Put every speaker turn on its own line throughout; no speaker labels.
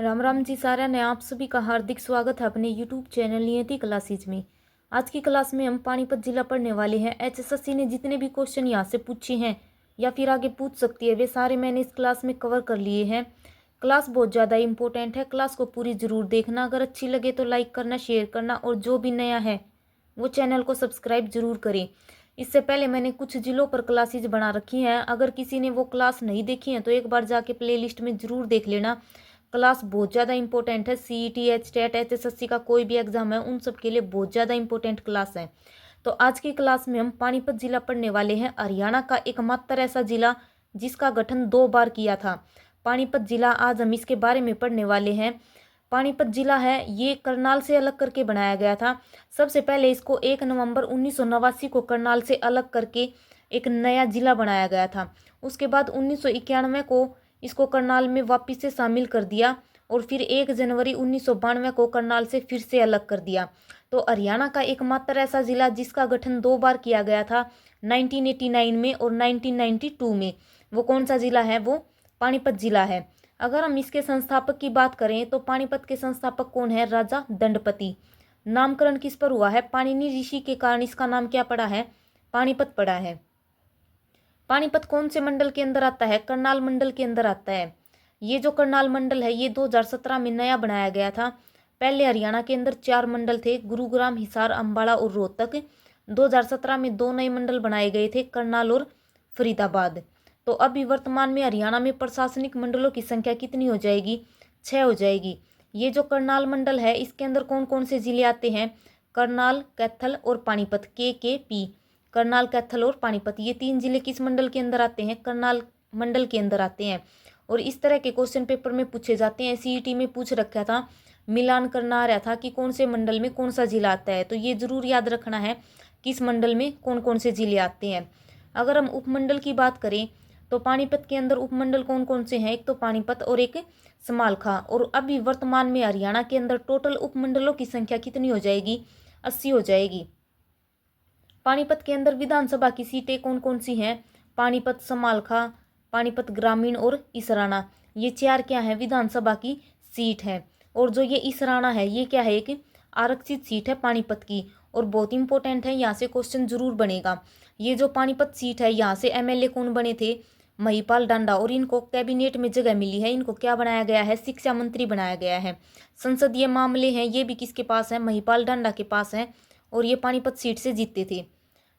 राम राम जी सारा ने आप सभी का हार्दिक स्वागत है अपने यूट्यूब चैनल नियति क्लासेज में। आज की क्लास में हम पानीपत जिला पढ़ने वाले हैं। एचएसएससी ने जितने भी क्वेश्चन यहाँ से पूछे हैं या फिर आगे पूछ सकती है वे सारे मैंने इस क्लास में कवर कर लिए हैं। क्लास बहुत ज़्यादा इंपॉर्टेंट है, क्लास को पूरी ज़रूर देखना। अगर अच्छी लगे तो लाइक करना, शेयर करना और जो भी नया है वो चैनल को सब्सक्राइब जरूर करें। इससे पहले मैंने कुछ जिलों पर क्लासेज बना रखी हैं, अगर किसी ने वो क्लास नहीं देखी है तो एक बार जाके प्लेलिस्ट में ज़रूर देख लेना। क्लास बहुत ज़्यादा इंपॉर्टेंट है। सीईटी, एचटेट, एचएसएससी का कोई भी एग्जाम है उन सब के लिए बहुत ज़्यादा इंपॉर्टेंट क्लास है। तो आज की क्लास में हम पानीपत जिला पढ़ने वाले हैं। हरियाणा का एकमात्र ऐसा जिला जिसका गठन 2 बार किया था, पानीपत जिला। आज हम इसके बारे में पढ़ने वाले हैं। पानीपत जिला है ये करनाल से अलग करके बनाया गया था। सबसे पहले इसको 1 नवंबर 1989 को करनाल से अलग करके एक नया जिला बनाया गया था। उसके बाद 1991 को इसको करनाल में वापस से शामिल कर दिया और फिर 1 जनवरी 1992 को करनाल से फिर से अलग कर दिया। तो हरियाणा का एकमात्र ऐसा जिला जिसका गठन 2 बार किया गया था, 1989 में और 1992 में। वो कौन सा जिला है? वो पानीपत जिला है। अगर हम इसके संस्थापक की बात करें तो पानीपत के संस्थापक कौन है? राजा दंडपति। नामकरण किस पर हुआ है? पाणिनि ऋषि के कारण इसका नाम क्या पड़ा है? पानीपत पड़ा है। पानीपत कौन से मंडल के अंदर आता है? करनाल मंडल के अंदर आता है। ये जो करनाल मंडल है ये 2017 में नया बनाया गया था। पहले हरियाणा के अंदर 4 मंडल थे, गुरुग्राम, हिसार, अम्बाला और रोहतक। 2017 में 2 नए मंडल बनाए गए थे, करनाल और फरीदाबाद। तो अभी वर्तमान में हरियाणा में प्रशासनिक मंडलों की संख्या कितनी हो जाएगी? 6 हो जाएगी। ये जो करनाल मंडल है इसके अंदर कौन कौन से जिले आते हैं? करनाल, कैथल और पानीपत, के पी। करनाल, कैथल और पानीपत, ये 3 जिले किस मंडल के अंदर आते हैं? करनाल मंडल के अंदर आते हैं। और इस तरह के क्वेश्चन पेपर में पूछे जाते हैं। सीईटी में पूछ रखा था, मिलान करना आ रहा था कि कौन से मंडल में कौन सा जिला आता है। तो ये जरूर याद रखना है किस मंडल में कौन कौन से जिले आते हैं। अगर हम उपमंडल की बात करें तो पानीपत के अंदर उपमंडल कौन कौन से हैं? एक तो पानीपत और एक समालखा। और अभी वर्तमान में हरियाणा के अंदर टोटल उपमंडलों की संख्या कितनी हो जाएगी? 80 हो जाएगी। पानीपत के अंदर विधानसभा की सीटें कौन कौन सी हैं? पानीपत, समालखा, पानीपत ग्रामीण और इसराना, ये 4 क्या है? विधानसभा की सीट है। और जो ये इसराना है ये क्या है? एक आरक्षित सीट है पानीपत की और बहुत इंपॉर्टेंट है, यहाँ से क्वेश्चन जरूर बनेगा। ये जो पानीपत सीट है यहाँ से एमएलए कौन बने थे? महिपाल डांडा। और इनको कैबिनेट में जगह मिली है, इनको क्या बनाया गया है? शिक्षा मंत्री बनाया गया है। संसदीय मामले हैं ये भी किसके पास है? महिपाल डांडा के पास है और ये पानीपत सीट से जीते थे।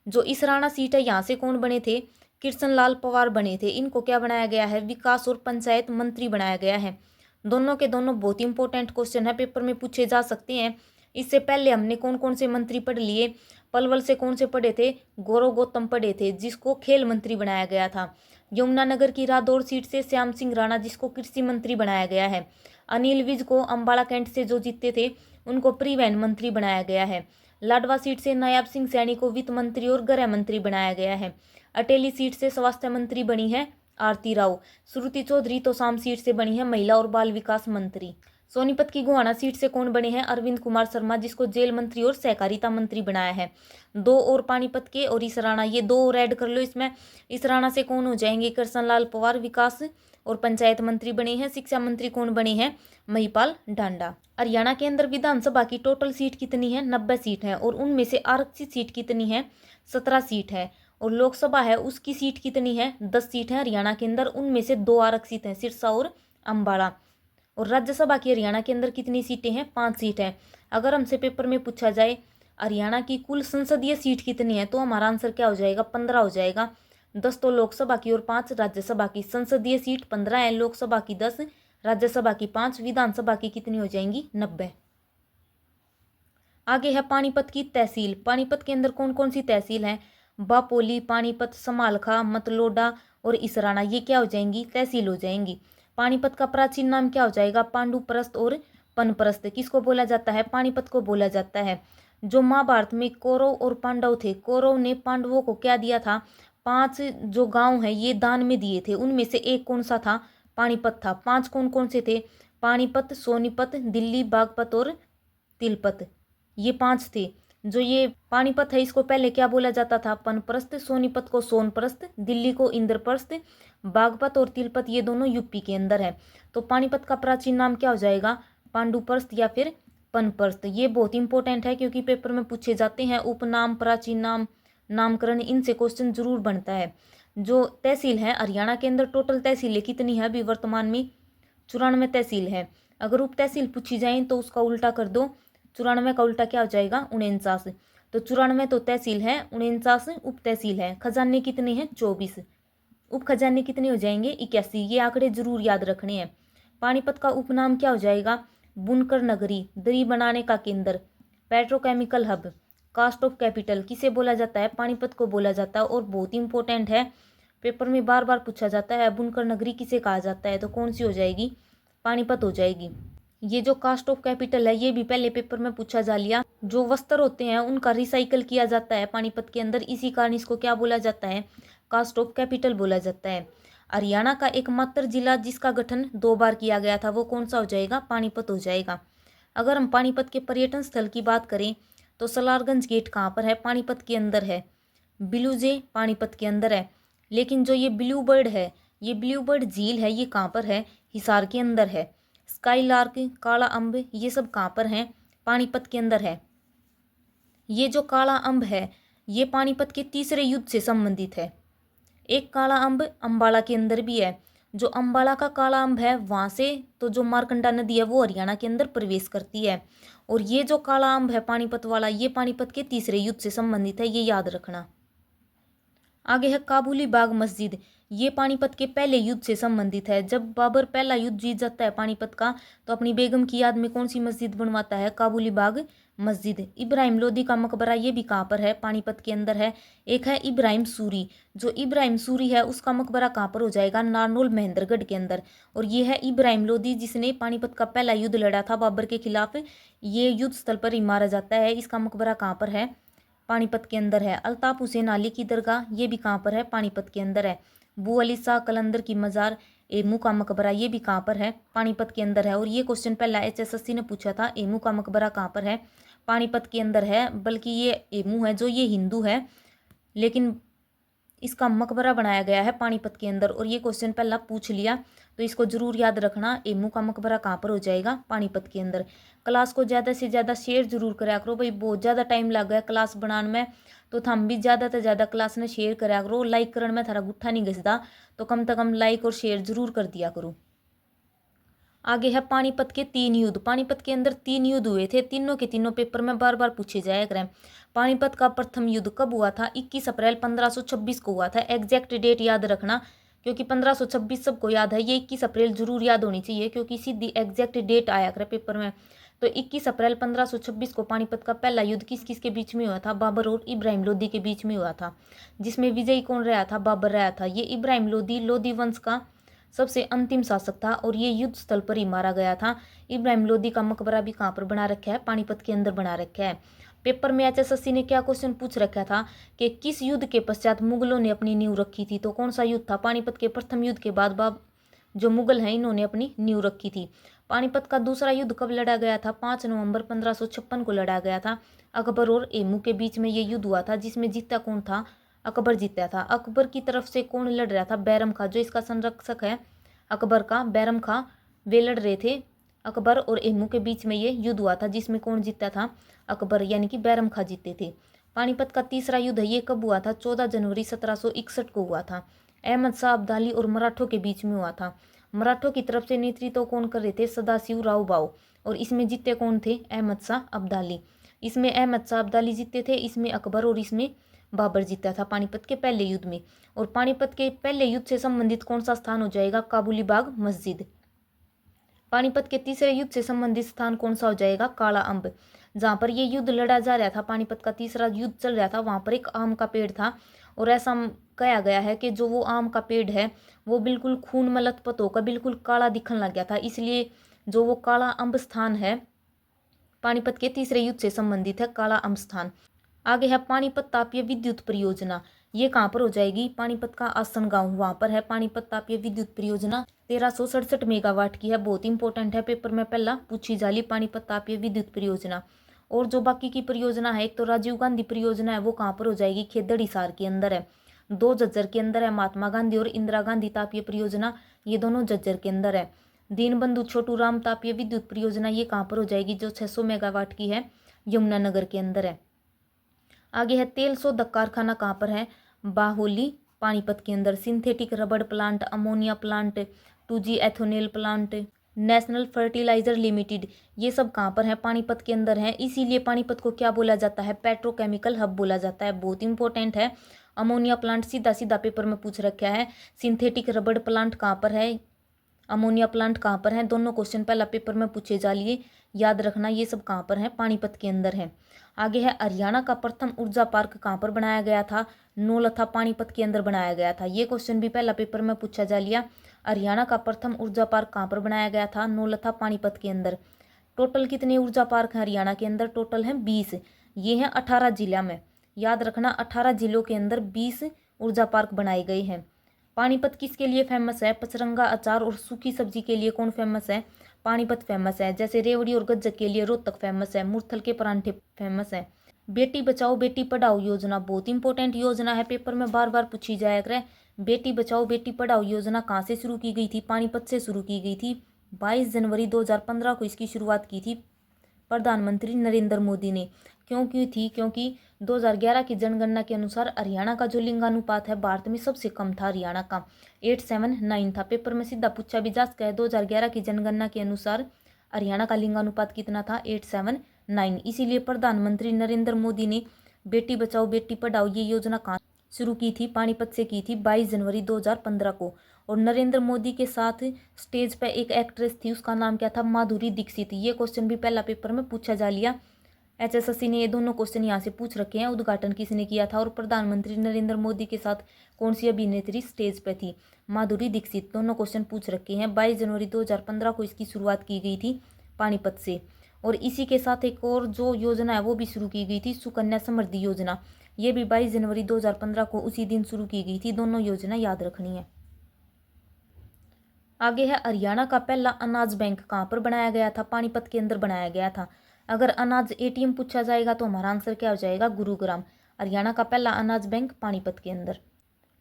जो इसराना सीट है यहाँ से कौन बने थे? कृष्ण लाल पवार बने थे। इनको क्या बनाया गया है? विकास और पंचायत मंत्री बनाया गया है। दोनों के दोनों बहुत इंपॉर्टेंट क्वेश्चन है, पेपर में पूछे जा सकते हैं। इससे पहले हमने कौन कौन से मंत्री पढ़ लिए? पलवल से कौन से पढ़े थे? गौरव गौतम पढ़े थे जिसको खेल मंत्री बनाया गया था। यमुनानगर की रादौर सीट से श्याम सिंह राणा जिसको कृषि मंत्री बनाया गया है। अनिल विज को अम्बाला कैंट से जो जीते थे उनको परिवहन मंत्री बनाया गया है। लाडवा सीट से नायब सिंह सैनी को वित्त मंत्री और गृह मंत्री बनाया गया है। अटेली सीट से स्वास्थ्य मंत्री बनी है आरती राव। श्रुति चौधरी तो साम सीट से बनी है महिला और बाल विकास मंत्री। सोनीपत की गोहाना सीट से कौन बने हैं? अरविंद कुमार शर्मा जिसको जेल मंत्री और सहकारिता मंत्री बनाया है। 2 और पानीपत के और इसराना, ये 2 और ऐड कर लो इसमें। इसराना से कौन हो जाएंगे? कृष्णलाल पवार विकास और पंचायत मंत्री बने हैं। शिक्षा मंत्री कौन बने हैं? महिपाल डांडा। हरियाणा के अंदर विधानसभा की टोटल सीट कितनी है? 90 सीट है और उनमें से आरक्षित सीट कितनी है? 17 सीट है। और लोकसभा है उसकी सीट कितनी है? 10 सीट है हरियाणा के अंदर, उनमें से 2 आरक्षित हैं, सिरसा और अम्बाला। और राज्यसभा की हरियाणा के अंदर कितनी सीटें हैं? 5 सीट हैं। अगर हमसे पेपर में पूछा जाए हरियाणा की कुल संसदीय सीट कितनी है तो हमारा आंसर क्या हो जाएगा? 15 हो जाएगा। 10 तो लोकसभा की और 5 राज्यसभा की। संसदीय सीट 15 है, लोकसभा की 10, राज्यसभा की 5, विधानसभा की कितनी हो जाएंगी? 90। आगे है पानीपत की तहसील। पानीपत के अंदर कौन कौन सी तहसील है? बापोली, पानीपत, समालखा, मतलोडा और इसराना, ये क्या हो जाएंगी? तहसील हो जाएंगी। पानीपत का प्राचीन नाम क्या हो जाएगा? पांडुपरस्त और पनपरस्त। किसको बोला जाता है? पानीपत को बोला जाता है। जो महाभारत में कौरव और पांडव थे, कौरव ने पांडवों को क्या दिया था? 5 जो गांव है ये दान में दिए थे, उनमें से एक कौन सा था? पानीपत था। 5 कौन कौन से थे? पानीपत, सोनीपत, दिल्ली, बागपत और तिलपत, ये 5 थे। जो ये पानीपत है इसको पहले क्या बोला जाता था? पनप्रस्थ। सोनीपत को सोनप्रस्थ, दिल्ली को इंद्रप्रस्थ, बागपत और तिलपत ये दोनों यूपी के अंदर है। तो पानीपत का प्राचीन नाम क्या हो जाएगा? पांडुप्रस्थ या फिर पनप्रस्थ। ये बहुत इंपॉर्टेंट है क्योंकि पेपर में पूछे जाते हैं। उपनाम, प्राचीन नाम, नामकरण, इनसे क्वेश्चन जरूर बनता है। जो तहसील है हरियाणा के अंदर, टोटल तहसीलें कितनी है अभी वर्तमान में? 94 तहसील है। अगर उप तहसील पूछी जाए तो उसका उल्टा कर दो। 94 का उल्टा क्या हो जाएगा? 49। तो 94 तो तहसील है, 49 उप तहसील है। खजाने कितने हैं? 24। उप खजाने कितने हो जाएंगे? 81। ये आंकड़े जरूर याद रखने हैं। पानीपत का उपनाम क्या हो जाएगा? बुनकर नगरी, दरी बनाने का केंद्र, petrochemical hub, cost of capital. किसे बोला जाता है? पानीपत को बोला जाता है। और बहुत इंपॉर्टेंट है, पेपर में बार बार पूछा जाता है, बुनकर नगरी किसे कहा जाता है? तो कौन सी हो जाएगी? पानीपत हो जाएगी। ये जो कास्ट ऑफ कैपिटल है ये भी पहले पेपर में पूछा जा लिया। जो वस्त्र होते हैं उनका रिसाइकल किया जाता है पानीपत के अंदर, इसी कारण इसको क्या बोला जाता है? कास्ट ऑफ कैपिटल बोला जाता है। हरियाणा का एकमात्र जिला जिसका गठन 2 बार किया गया था वो कौन सा हो जाएगा? पानीपत हो जाएगा। अगर हम पानीपत के पर्यटन स्थल की बात करें तो सलारगंज गेट कहाँ पर है? पानीपत के अंदर है। बिलूजे पानीपत के अंदर है। लेकिन जो ये ब्लू बर्ड है, ये ब्लू बर्ड झील है, ये कहाँ पर है? हिसार के अंदर है। स्काई लार्क, काला अम्ब, ये सब कहाँ पर हैं? पानीपत के अंदर है। ये जो काला अम्ब है ये पानीपत के तीसरे युद्ध से संबंधित है। एक काला अम्ब अम्बाला के अंदर भी है। जो अम्बाला का काला अम्ब है वहाँ से तो जो मारकंडा नदी है वो हरियाणा के अंदर प्रवेश करती है। और ये जो काला अम्ब है पानीपत वाला, ये पानीपत के तीसरे युद्ध से संबंधित है, ये याद रखना। आगे है काबुली बाग मस्जिद। ये पानीपत के पहले युद्ध से संबंधित है। जब बाबर पहला युद्ध जीत जाता है पानीपत का तो अपनी बेगम की याद में कौन सी मस्जिद बनवाता है? काबुली बाग मस्जिद। इब्राहिम लोदी का मकबरा ये भी कहाँ पर है? पानीपत के अंदर है। एक है इब्राहिम सूरी। जो इब्राहिम सूरी है उसका मकबरा कहाँ पर हो जाएगा? नारनौल महेंद्रगढ़ के अंदर। और ये है इब्राहिम लोदी जिसने पानीपत का पहला युद्ध लड़ा था बाबर के खिलाफ। ये युद्ध स्थल पर ही मारा जाता है। इसका मकबरा कहाँ पर है? पानीपत के अंदर है। अल्ताफ हुसैन अली की दरगाह ये भी कहाँ पर है? पानीपत के अंदर है। बू अली शाह कलंदर की मज़ार, एमू का मकबरा ये भी कहाँ पर है? पानीपत के अंदर है। और ये क्वेश्चन पहला HSSC ने पूछा था, एमू का मकबरा कहाँ पर है? पानीपत के अंदर है। बल्कि ये एमू है जो ये हिंदू है लेकिन इसका मकबरा बनाया गया है पानीपत के अंदर। और ये क्वेश्चन पहला पूछ लिया तो इसको जरूर याद रखना। एमू का मकबरा कहाँ पर हो जाएगा? पानीपत के अंदर। क्लास को ज़्यादा से ज़्यादा शेयर जरूर करा करो भाई, बहुत ज़्यादा टाइम लग गया क्लास बनाने में, तो थम भी ज़्यादा से ज़्यादा क्लास ने शेयर करा करो। लाइक करने में थारा गुट्ठा नहीं घिसदा तो कम से कम लाइक और शेयर जरूर कर दिया करो। आगे है पानीपत के 3 युद्ध। पानीपत के अंदर 3 युद्ध हुए थे, तीनों के तीनों पेपर में बार बार पूछे जाया करें। पानीपत का प्रथम युद्ध कब हुआ था? 21 अप्रैल 1526 को हुआ था। एग्जैक्ट डेट याद रखना क्योंकि 1526 सबको याद है, ये 21 अप्रैल जरूर याद होनी चाहिए क्योंकि सीधी एग्जैक्ट डेट आया करे पेपर में। तो 21 अप्रैल 1526 को पानीपत का पहला युद्ध किस किस के बीच में हुआ था? बाबर और इब्राहिम लोदी के बीच में हुआ था, जिसमें विजयी कौन रहा था? बाबर रहा था। ये इब्राहिम लोदी लोदी वंश का सबसे अंतिम शासक था और ये युद्ध स्थल पर ही मारा गया था। इब्राहिम लोदी का मकबरा भी कहाँ पर बना रखा है? पानीपत के अंदर बना रखा है। पेपर में HSSC ने क्या क्वेश्चन पूछ रखा था कि किस युद्ध के पश्चात मुगलों ने अपनी नींव रखी थी? तो कौन सा युद्ध था? पानीपत के प्रथम युद्ध के बाद जो मुगल हैं इन्होंने अपनी नींव रखी थी। पानीपत का दूसरा युद्ध कब लड़ा गया था? 5 नवंबर 1556 को लड़ा गया था। अकबर और एमू के बीच में ये युद्ध हुआ था, जिसमें जीता कौन था? अकबर जीता था। अकबर की तरफ से कौन लड़ रहा था? बैरम खां, जो इसका संरक्षक है अकबर का, बैरम खां, वे लड़ रहे थे। अकबर और एमू के बीच में ये युद्ध हुआ था, जिसमें कौन जीता था? अकबर यानी कि बैरम खां जीते थे। पानीपत का तीसरा युद्ध है, ये कब हुआ था? 14 जनवरी 1761 को हुआ था। अहमद शाह अब्दाली और मराठों के बीच में हुआ था। मराठों की तरफ से नेतृत्व कौन कर रहे थे? सदाशिव राव भाऊ। और इसमें जीते कौन थे? अहमद शाह अब्दाली। इसमें अहमद शाह अब्दाली जीते थे, इसमें अकबर और इसमें बाबर जीता था पानीपत के पहले युद्ध में। और पानीपत के पहले युद्ध से संबंधित कौन सा स्थान हो जाएगा? काबुली बाग मस्जिद। पानीपत के तीसरे युद्ध से संबंधित स्थान कौन सा हो जाएगा? काला अम्ब। जहाँ पर ये युद्ध लड़ा जा रहा था, पानीपत का तीसरा युद्ध चल रहा था, वहाँ पर एक आम का पेड़ था और ऐसा कहा गया है कि जो वो आम का पेड़ है वो बिल्कुल खून में लथपथ होकर बिल्कुल काला दिखने लग गया था, इसलिए जो वो काला अम्ब स्थान है पानीपत के तीसरे युद्ध से संबंधित है, काला अम्ब स्थान। आगे है पानीपत तापीय विद्युत परियोजना। ये कहाँ पर हो जाएगी? पानीपत का आसन गांव, वहाँ पर है पानीपत तापीय विद्युत परियोजना। 1367 मेगावाट की है, बहुत इंपॉर्टेंट है, पेपर में पहला पूछी जाली पानीपत तापीय विद्युत परियोजना। और जो बाकी की परियोजना है, एक तो राजीव गांधी परियोजना है, वो कहाँ पर हो जाएगी, खेदड़ हिसार के अंदर है। 2 झज्जर के अंदर है, महात्मा गांधी और इंदिरा गांधी तापीय परियोजना, ये दोनों झज्जर के अंदर है। दीनबंधु छोटू राम तापीय विद्युत परियोजना, ये कहाँ पर हो जाएगी, जो 600 मेगावाट की है, यमुनानगर के अंदर है। आगे है तेल शोधक कारखाना कहाँ पर है, बाहोली पानीपत के अंदर। सिंथेटिक रबड़ plant, ammonia plant, 2G ethanol plant, national fertilizer limited, ये सब कहाँ पर है, पानीपत के अंदर है। इसीलिए पानीपत को क्या बोला जाता है, पेट्रोकेमिकल हब बोला जाता है। बहुत इंपॉर्टेंट है। अमोनिया प्लांट सीधा सीधा पेपर में पूछ रखा है। सिंथेटिक रबड़ प्लांट कहाँ पर है, अमोनिया प्लांट कहाँ पर है, दोनों क्वेश्चन पहला पेपर में पूछे जा लिए, याद रखना। ये सब कहाँ पर है, पानीपत के अंदर है। आगे है हरियाणा का प्रथम ऊर्जा पार्क कहाँ पर बनाया गया था, नौलथा पानीपत के अंदर बनाया गया था। ये क्वेश्चन भी पहला पेपर में पूछा जा लिया। हरियाणा का प्रथम ऊर्जा पार्क कहाँ पर बनाया गया था, नौलथा पानीपत के अंदर। टोटल कितने ऊर्जा पार्क हैं हरियाणा के अंदर, टोटल हैं 20। ये हैं 18 जिला में, याद रखना 18 जिलों के अंदर 20 ऊर्जा पार्क बनाए गए हैं। पानीपत किसके लिए फेमस है, पचरंगा अचार और सूखी सब्जी के लिए कौन फेमस है, पानीपत फेमस है। जैसे रेवड़ी और गज्जक के लिए रोहतक फेमस है, मुरथल के परांठे फेमस है। बेटी बचाओ बेटी पढ़ाओ योजना बहुत इंपॉर्टेंट योजना है, पेपर में बार बार पूछी जाया करे। बेटी बचाओ बेटी पढ़ाओ योजना कहाँ से शुरू की गई थी, पानीपत से शुरू की गई थी। 22 जनवरी 2015 को इसकी शुरुआत की थी प्रधानमंत्री नरेंद्र मोदी ने। क्यों की थी, क्योंकि 2011 की जनगणना के अनुसार हरियाणा का जो लिंगानुपात है भारत में सबसे कम था, हरियाणा का 879 था। पेपर में सीधा पूछा भी जा सकता है। 2011 की जनगणना के अनुसार हरियाणा का लिंगानुपात कितना था, 879। इसीलिए प्रधानमंत्री नरेंद्र मोदी ने बेटी बचाओ बेटी पढ़ाओ ये योजना कहाँ शुरू की थी, पानीपत से की थी 22 जनवरी 2015 को। और नरेंद्र मोदी के साथ स्टेज पे एक एक्ट्रेस थी, उसका नाम क्या था, माधुरी दीक्षित। ये क्वेश्चन भी पहला पेपर में पूछा जा लिया। HSSC ने ये दोनों क्वेश्चन यहाँ से पूछ रखे हैं। उद्घाटन किसने किया था और प्रधानमंत्री नरेंद्र मोदी के साथ कौन सी अभिनेत्री स्टेज पे थी, माधुरी दीक्षित। दोनों क्वेश्चन पूछ रखे हैं। 22 जनवरी 2015 को इसकी शुरुआत की गई थी पानीपत से। और इसी के साथ एक और जो योजना है वो भी शुरू की गई थी, सुकन्या समृद्धि योजना। ये भी 22 जनवरी 2015 को उसी दिन शुरू की गई थी। दोनों योजना याद रखनी है। आगे है हरियाणा का पहला अनाज बैंक कहाँ पर बनाया गया था, पानीपत के अंदर बनाया गया था। अगर अनाज ATM पूछा जाएगा तो हमारा आंसर क्या हो जाएगा, गुरुग्राम। हरियाणा का पहला अनाज बैंक पानीपत के अंदर।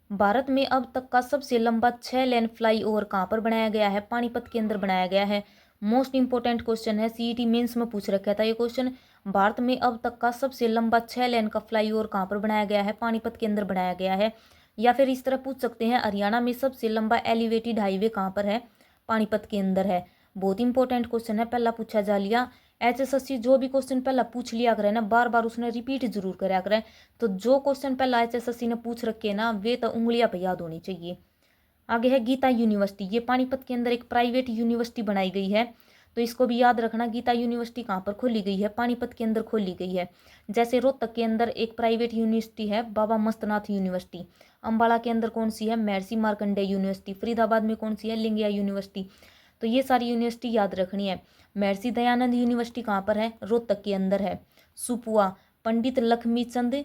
भारत में अब तक का सबसे लंबा 6 लेन फ्लाईओवर कहाँ पर बनाया गया है, पानीपत के अंदर बनाया गया है। मोस्ट इंपोर्टेंट क्वेश्चन है, CET मेंस में पूछ रखा था ये क्वेश्चन। भारत में अब तक का सबसे लंबा 6 लेन का फ्लाईओवर कहाँ पर बनाया गया है, पानीपत के अंदर बनाया गया है। या फिर इस तरह पूछ सकते हैं, हरियाणा में सबसे लंबा एलिवेटेड हाईवे कहाँ पर है, पानीपत के अंदर है। बहुत इंपॉर्टेंट क्वेश्चन है, पहला पूछा जा लिया। HSSC जो भी क्वेश्चन पहला पूछ लिया करे ना, बार बार उसने रिपीट जरूर करा करे। तो जो क्वेश्चन पहला HSSC ने पूछ रखे ना, वे तो उंगलियां पे याद होनी चाहिए। आगे है गीता यूनिवर्सिटी। ये पानीपत के अंदर एक प्राइवेट यूनिवर्सिटी बनाई गई है, तो इसको भी याद रखना। गीता यूनिवर्सिटी कहाँ पर खोली गई है, पानीपत के अंदर खोली गई है। जैसे रोहतक के अंदर एक प्राइवेट यूनिवर्सिटी है, बाबा मस्तनाथ यूनिवर्सिटी। अम्बाला के अंदर कौन सी है, महर्षि मार्कंडेय यूनिवर्सिटी। फरीदाबाद में कौन सी है, लिंगिया यूनिवर्सिटी। तो ये सारी यूनिवर्सिटी याद रखनी है। महर्षि दयानंद यूनिवर्सिटी कहाँ पर है, रोहतक के अंदर है। सुपुआ Pandit Lakshmichand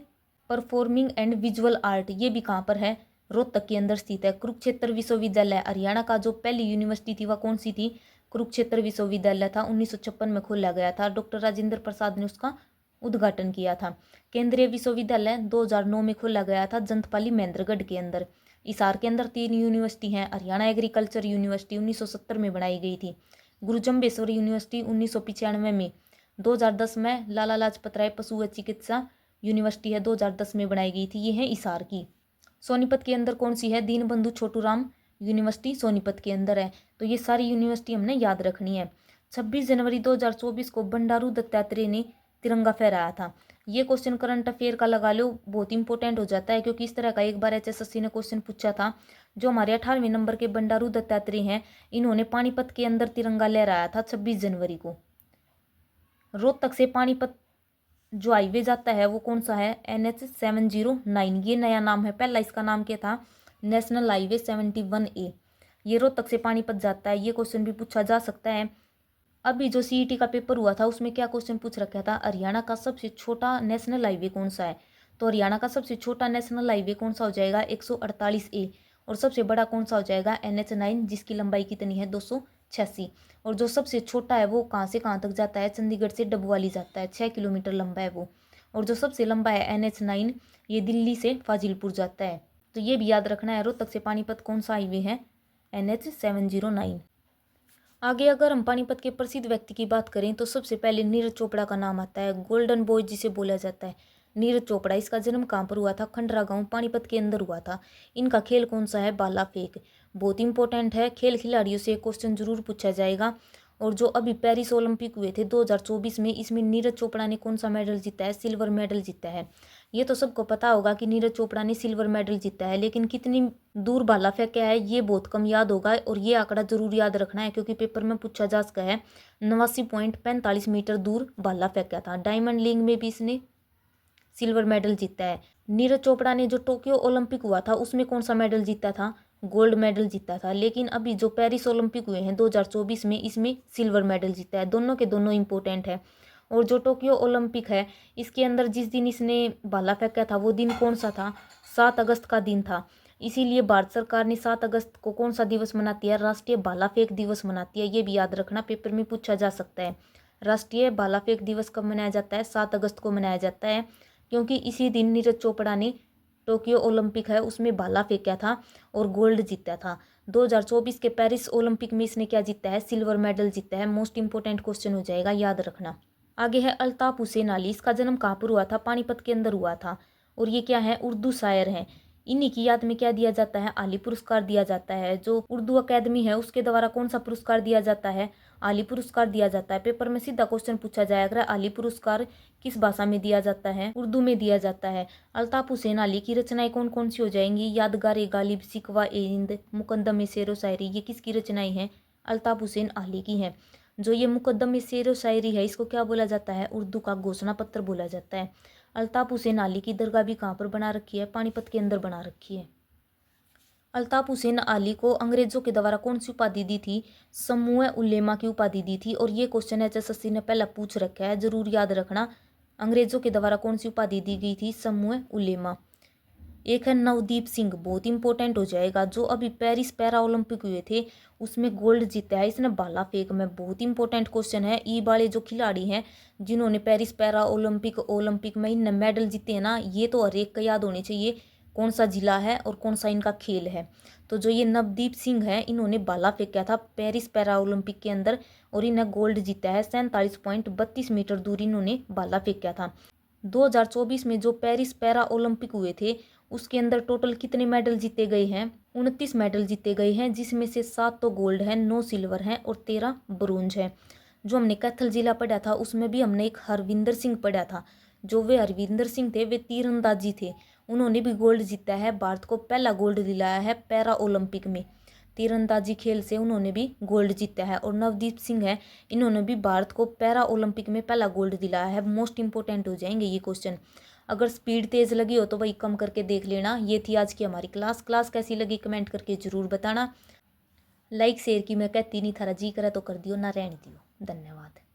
performing and visual art, ये भी कहाँ पर है, रोहतक के अंदर स्थित है। कुरुक्षेत्र विश्वविद्यालय, हरियाणा का जो पहली यूनिवर्सिटी थी वह कौन सी थी, कुरुक्षेत्र विश्वविद्यालय था। 1956 में खोला गया था, डॉक्टर राजेंद्र प्रसाद ने उसका उद्घाटन किया था। केंद्रीय विश्वविद्यालय 2009 में खोला गया था, जंतपाली महेंद्रगढ़ के अंदर। हिसार के अंदर 3 यूनिवर्सिटी हैं। हरियाणा एग्रीकल्चर यूनिवर्सिटी 1970 में बनाई गई थी। गुरु जम्बेश्वर यूनिवर्सिटी 1995 में। 2010 में लाला लाजपत राय पशु व चिकित्सा यूनिवर्सिटी है, 2010 में बनाई गई थी। ये है हिसार की। सोनीपत के अंदर कौन सी है, दीनबंधु छोटूराम यूनिवर्सिटी सोनीपत के अंदर है। तो ये सारी यूनिवर्सिटी हमने याद रखनी है। 26 जनवरी 2024 को बंडारू दत्तात्रेय ने तिरंगा फहराया था। ये क्वेश्चन करंट अफेयर का लगा लो, बहुत इंपॉर्टेंट हो जाता है, क्योंकि इस तरह का एक बार HSSC ने क्वेश्चन पूछा था। जो हमारे 18वें नंबर के बंडारू दत्तात्रेय हैं, इन्होंने पानीपत के अंदर तिरंगा लहराया था 26 जनवरी को। रोहतक से पानीपत जो हाईवे जाता है वो कौन सा है, NH 709। ये नया नाम है, पहला इसका नाम क्या था, नेशनल हाईवे 71A। ये रोहतक से पानीपत जाता है। ये क्वेश्चन भी पूछा जा सकता है। अभी जो CET का पेपर हुआ था उसमें क्या क्वेश्चन पूछ रखा था, हरियाणा का सबसे छोटा नेशनल हाईवे कौन सा है। तो हरियाणा का सबसे छोटा नेशनल हाईवे कौन सा हो जाएगा, 148A। और सबसे बड़ा कौन सा हो जाएगा, NH 9, जिसकी लंबाई कितनी है, 86। और जो सबसे छोटा है वो कहाँ से कहाँ तक जाता है, चंडीगढ़ से डबवाली जाता है, 6 किलोमीटर लंबा है वो। और जो सबसे लंबा है NH9, ये दिल्ली से फाजिलपुर जाता है। तो ये भी याद रखना है, रोहतक से पानीपत कौन सा हाईवे है, NH709। आगे अगर हम पानीपत के प्रसिद्ध व्यक्ति की बात करें तो सबसे पहले नीरज चोपड़ा का नाम आता है। गोल्डन बॉय जिसे बोला जाता है नीरज चोपड़ा। इसका जन्म कहाँ पर हुआ था, खंडरा गांव पानीपत के अंदर हुआ था। इनका खेल कौन सा है, भाला फेंक। बहुत इंपॉर्टेंट है, खेल खिलाड़ियों से क्वेश्चन जरूर पूछा जाएगा। और जो अभी पेरिस ओलंपिक हुए थे 2024 में, इसमें नीरज चोपड़ा ने कौन सा मेडल जीता है, सिल्वर मेडल जीता है। ये तो सबको पता होगा कि नीरज चोपड़ा ने सिल्वर मेडल जीता है, लेकिन कितनी दूर भाला फेंका है ये बहुत कम याद होगा। और ये आंकड़ा जरूर याद रखना है क्योंकि पेपर में पूछा जा सकता है। 89.45 मीटर दूर भाला फेंका था। डायमंड लीग में भी इसने सिल्वर मेडल जीता है। नीरज चोपड़ा ने जो टोक्यो ओलंपिक हुआ था उसमें कौन सा मेडल जीता था, गोल्ड मेडल जीता था। लेकिन अभी जो पेरिस ओलंपिक हुए हैं 2024 में, इसमें सिल्वर मेडल जीता है। दोनों के दोनों इंपॉर्टेंट है। और जो टोक्यो ओलंपिक है इसके अंदर जिस दिन इसने भाला फेंका था वो दिन कौन सा था, 7 अगस्त का दिन था। इसीलिए भारत सरकार ने 7 अगस्त को कौन सा दिवस मनाती है, राष्ट्रीय भाला फेंक दिवस मनाती है। ये भी याद रखना, पेपर में पूछा जा सकता है। राष्ट्रीय भाला फेंक दिवस कब मनाया जाता है, 7 अगस्त को मनाया जाता है, क्योंकि इसी दिन नीरज चोपड़ा ने टोक्यो ओलंपिक है उसमें भाला फेंका था और गोल्ड जीता था। 2024 के पेरिस ओलंपिक में इसने क्या जीता है, सिल्वर मेडल जीता है। मोस्ट इंपोर्टेंट क्वेश्चन हो जाएगा, याद रखना। आगे है अल्ताफ हुसैन अली। इसका जन्म कहाँ पर हुआ था, पानीपत के अंदर हुआ था। और ये क्या है, उर्दू शायर हैं। इन्हीं की याद में क्या दिया जाता है, आली पुरस्कार दिया जाता है। जो उर्दू अकेडमी है उसके द्वारा कौन सा पुरस्कार दिया जाता है, आली पुरस्कार दिया जाता है। पेपर में सीधा क्वेश्चन पूछा जाएगा, आली पुरस्कार किस भाषा में दिया जाता है, उर्दू में दिया जाता है। अल्ताफ हुसैन अली की रचनाएं कौन कौन सी हो जाएंगी, यादगार गालिब, शिकवा ए हिंद, मुकद्दम शेरो शायरी। ये किसकी रचनाएं हैं, अल्ताफ हुसैन अली की हैं। जो ये मुकद्दम शेरो शायरी है इसको क्या बोला जाता है, उर्दू का घोषणा पत्र बोला जाता है। अल्ताफ हुसैन अली की दरगाह भी कहाँ पर बना रखी है, पानीपत के अंदर बना रखी है। अल्ताफ हुसैन अली को अंग्रेजों के द्वारा कौन सी उपाधि दी थी, समूह उलेमा की उपाधि दी थी। और ये क्वेश्चन HSSC ने पहला पूछ रखा है, जरूर याद रखना। अंग्रेजों के द्वारा कौन सी उपाधि दी गई थी, समूह उलेमा। एक है नवदीप सिंह, बहुत इंपॉर्टेंट हो जाएगा। जो अभी पेरिस पैरा ओलंपिक हुए थे उसमें गोल्ड जीता है इसने भाला फेंक में। बहुत इंपॉर्टेंट क्वेश्चन है। ई वाले जो खिलाड़ी हैं जिन्होंने पेरिस पैरा ओलंपिक में इन मेडल जीते हैं ना, ये तो हर एक का याद होने चाहिए कौन सा जिला है और कौन सा इनका खेल है। तो जो ये नवदीप सिंह है इन्होंने भाला फेंका था पेरिस पैरा ओलंपिक के अंदर और इन्हें गोल्ड जीता है। 47.32 मीटर दूर इन्होंने भाला फेंका था। 2024 में जो पेरिस पैरा ओलंपिक हुए थे उसके अंदर टोटल कितने मेडल जीते गए हैं, 29 मेडल जीते गए हैं, जिसमें से 7 तो गोल्ड है, 9 सिल्वर हैं और 13 ब्रोंज है। जो हमने कैथल जिला पढ़ा था उसमें भी हमने एक हरविंदर सिंह पढ़ा था। जो वे हरविंदर सिंह थे वे तीरंदाजी थे, उन्होंने भी गोल्ड जीता है। भारत को पहला गोल्ड दिलाया है पैरा ओलंपिक में, तीरंदाजी खेल से उन्होंने भी गोल्ड जीता है। और नवदीप सिंह है, इन्होंने भी भारत को पैरा ओलंपिक में पहला गोल्ड दिलाया है। मोस्ट इंपॉर्टेंट हो जाएंगे ये क्वेश्चन। अगर स्पीड तेज़ लगी हो तो वही कम करके देख लेना। ये थी आज की हमारी क्लास कैसी लगी कमेंट करके ज़रूर बताना। लाइक शेयर की मैं कहती नहीं, थारा जी करा तो कर दियो, ना रहने दियो। धन्यवाद।